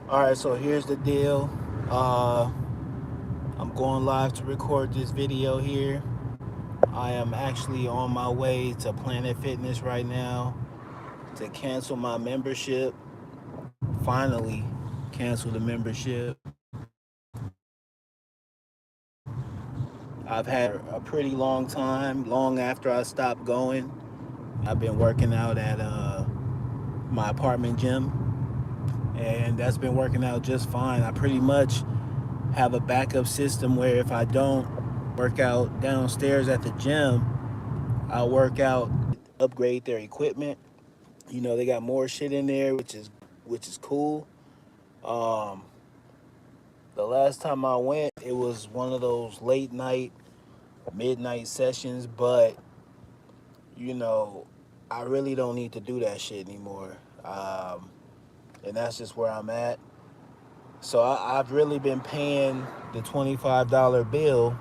All right, so here's the deal. Uh, I'm going live to record this video here. I am actually on my way to Planet Fitness right now to cancel my membership. Finally, cancel the membership. I've had a pretty long time, long after I stopped going. I've been working out at my apartment gym, and that's been working out just fine. I pretty much have a backup system where if I don't work out downstairs at the gym, I'll work out, upgrade their equipment. You know, they got more shit in there, which is cool. Um, the last time I went, it was one of those late night, midnight sessions, but you know, I really don't need to do that shit anymore. And that's just where I'm at. So I've really been paying the $25 bill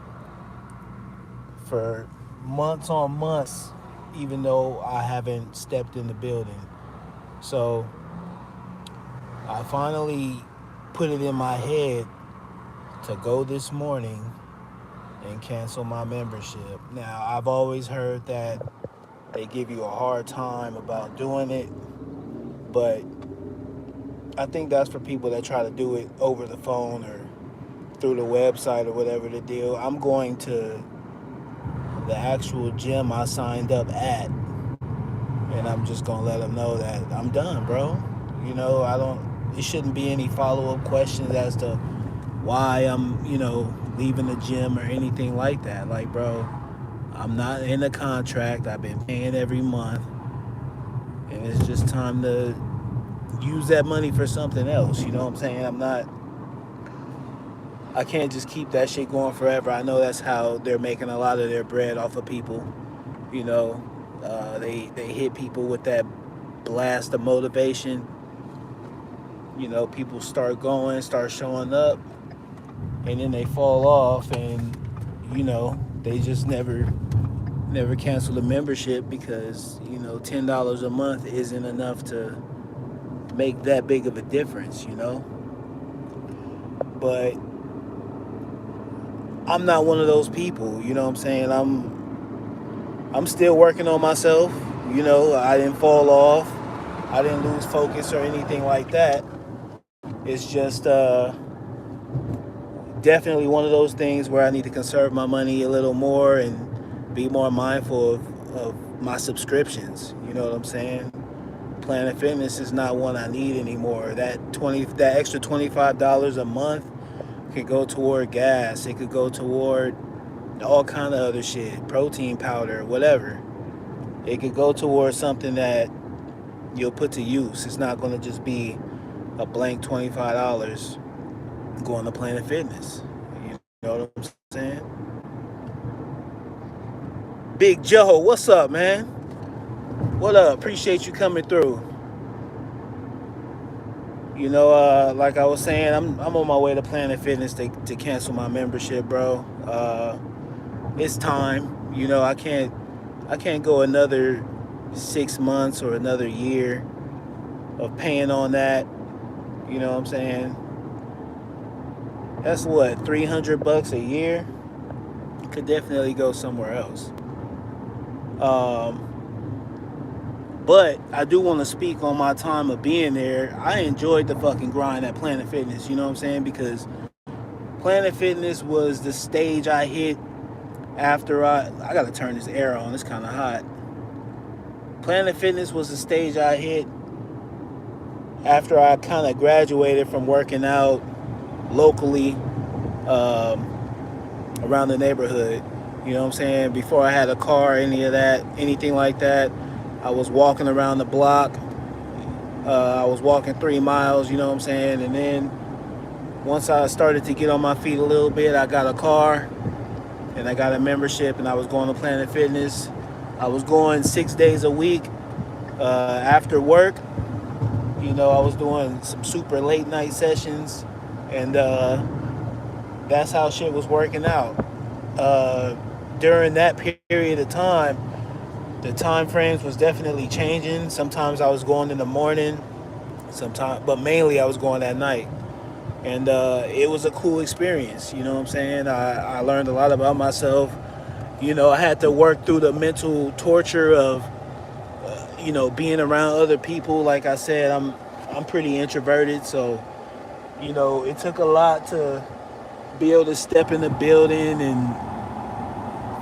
for months on months, even though I haven't stepped in the building. So I finally put it in my head to go this morning and cancel my membership. Now, I've always heard that they give you a hard time about doing it, but I think that's for people that try to do it over the phone or through the website or whatever the deal. I'm going to the actual gym I signed up at, and I'm just gonna let them know that I'm done, bro. You know, I don't. It shouldn't be any follow up questions as to why I'm, leaving the gym or anything like that. Like, bro, I'm not in a contract. I've been paying every month, and it's just time to use that money for something else. You know what I'm saying? I can't just keep that shit going forever. I know that's how they're making a lot of their bread off of people. You know, they hit people with that blast of motivation. You know, people start going, start showing up, and then they fall off, and they just never cancel the membership because $10 a month isn't enough to make that big of a difference. But I'm not one of those people. You know what I'm saying? I'm still working on myself. I didn't fall off. I didn't lose focus or anything like that. It's just definitely one of those things where I need to conserve my money a little more and be more mindful of my subscriptions. You know what I'm saying? Planet Fitness is not one I need anymore. That extra $25 a month could go toward gas. It could go toward all kind of other shit, protein powder, whatever. It could go towards something that you'll put to use. It's not going to just be a blank $25 going to Planet Fitness. You know what I'm saying? Big Joe, what's up, man? What up? Appreciate you coming through. Like I was saying, I'm on my way to Planet Fitness to cancel my membership, bro. It's time. I can't go another 6 months or another year of paying on that. You know what I'm saying? That's what, $300 a year. Could definitely go somewhere else. Um, but I do want to speak on my time of being there. I enjoyed the fucking grind at Planet Fitness. You know what I'm saying? Because Planet Fitness was the stage I hit after I gotta turn this air on. It's kind of hot. Planet Fitness was the stage I hit after I kind of graduated from working out locally around the neighborhood. You know what I'm saying? Before I had a car, anything like that, I was walking around the block. I was walking 3 miles. You know what I'm saying? And then once I started to get on my feet a little bit, I got a car and I got a membership, and I was going to Planet Fitness. I was going 6 days a week after work. I was doing some super late night sessions, and that's how shit was working out. Uh, During that period of time, the time frames was definitely changing. Sometimes I was going in the morning. sometimes, but mainly I was going at night. And it was a cool experience. You know what I'm saying? I learned a lot about myself. I had to work through the mental torture of being around other people. Like I said, I'm pretty introverted, so it took a lot to be able to step in the building and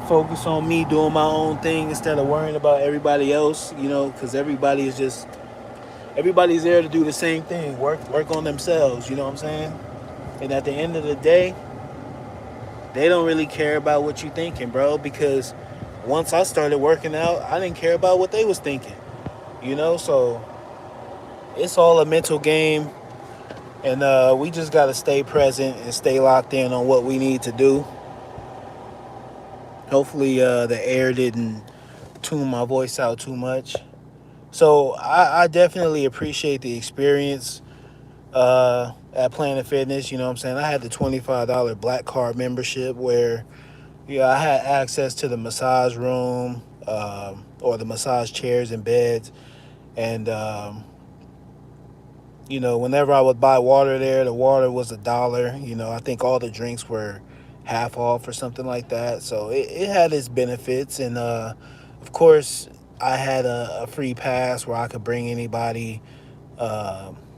focus on me doing my own thing instead of worrying about everybody else. Because everybody's there to do the same thing, work on themselves. You know what I'm saying? And at the end of the day, they don't really care about what you thinking, bro. Because once I started working out, I didn't care about what they was thinking. So it's all a mental game, and we just gotta stay present and stay locked in on what we need to do. Hopefully, the air didn't tune my voice out too much. So I definitely appreciate the experience at Planet Fitness. You know what I'm saying? I had the $25 Black Card membership where I had access to the massage room, or the massage chairs and beds. And, whenever I would buy water there, the water was $1. I think all the drinks were half off or something like that. So it had its benefits. And, of course, I had a free pass where I could bring anybody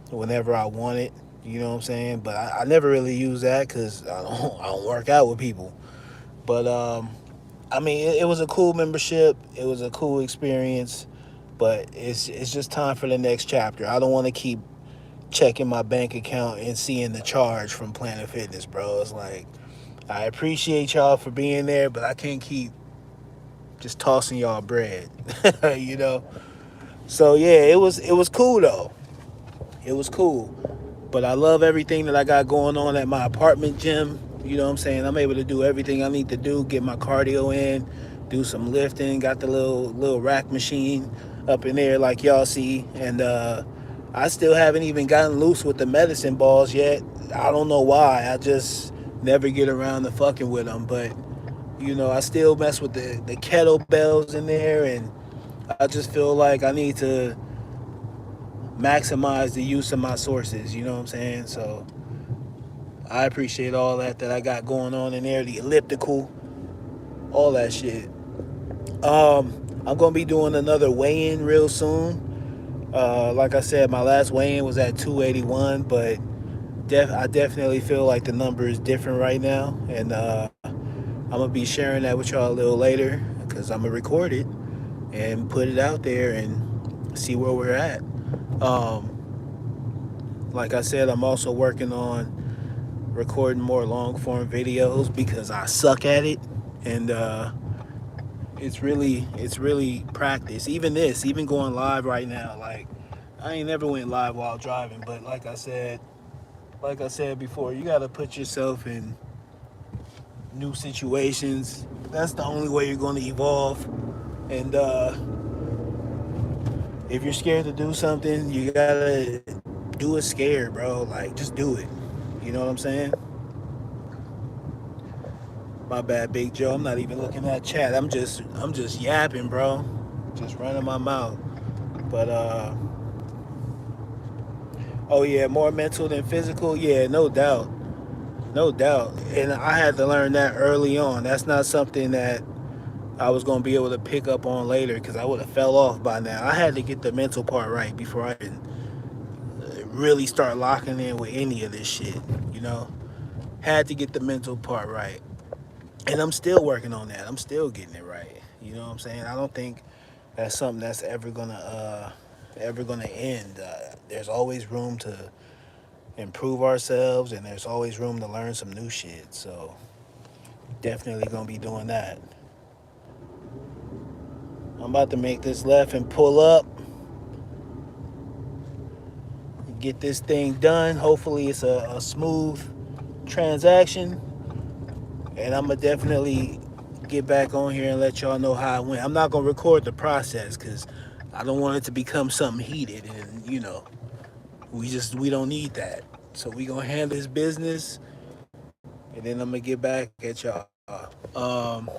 whenever I wanted. You know what I'm saying? But I never really use that because I don't work out with people. But I mean, it was a cool membership. It was a cool experience, but it's just time for the next chapter. I don't want to keep checking my bank account and seeing the charge from Planet Fitness, bro. It's like I appreciate y'all for being there, but I can't keep just tossing y'all bread, you know. So yeah, it was cool though. It was cool. But I love everything that I got going on at my apartment gym. You know what I'm saying? I'm able to do everything I need to do, get my cardio in, do some lifting, got the little rack machine up in there like y'all see. And I still haven't even gotten loose with the medicine balls yet. I don't know why. I just never get around to fucking with them. But, I still mess with the kettlebells in there. And I just feel like I need to maximize the use of my sources. You know what I'm saying? So I appreciate all that I got going on in there, the elliptical, all that shit. I'm gonna be doing another weigh-in real soon. Like I said, my last weigh-in was at 281, but I definitely feel like the number is different right now, and I'm gonna be sharing that with y'all a little later because I'm gonna record it and put it out there and see where we're at. Um, like I said, I'm also working on recording more long form videos because I suck at it, and it's really practice. Even going live right now, like I ain't never went live while driving, but like I said before, you got to put yourself in new situations. That's the only way you're going to evolve. And if you're scared to do something, you gotta do it scared, bro. Like just do it. You know what I'm saying? My bad, Big Joe. I'm not even looking at chat. I'm just yapping, bro. Just running my mouth. But oh yeah, more mental than physical. Yeah, no doubt. No doubt. And I had to learn that early on. That's not something that I was going to be able to pick up on later because I would have fell off by now. I had to get the mental part right before I can really start locking in with any of this shit, you know? Had to get the mental part right. And I'm still working on that. I'm still getting it right. You know what I'm saying? I don't think that's something that's ever gonna end. There's always room to improve ourselves, and there's always room to learn some new shit. So definitely gonna be doing that. I'm about to make this left and pull up, get this thing done. Hopefully it's a smooth transaction, and I'm gonna definitely get back on here and let y'all know how it went. I'm not gonna record the process because I don't want it to become something heated, and we don't need that. So we gonna handle this business, and then I'm gonna get back at y'all. Um,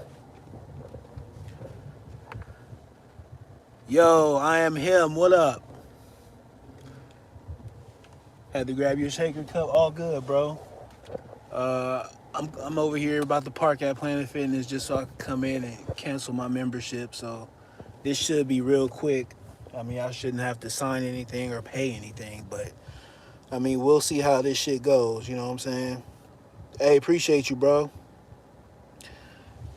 yo, I am him. What up? Had to grab your shaker cup. All good, bro. I'm over here about to park at Planet Fitness just so I can come in and cancel my membership. So this should be real quick. I mean, I shouldn't have to sign anything or pay anything, but I mean, we'll see how this shit goes. You know what I'm saying? Hey, appreciate you, bro.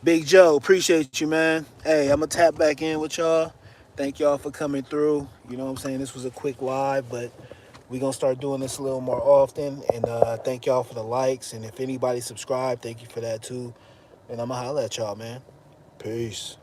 Big Joe, appreciate you, man. Hey, I'm gonna tap back in with y'all. Thank y'all for coming through. You know what I'm saying? This was a quick live, but we're gonna start doing this a little more often. And thank y'all for the likes. And if anybody subscribed, thank you for that too. And I'm gonna holler at y'all, man. Peace.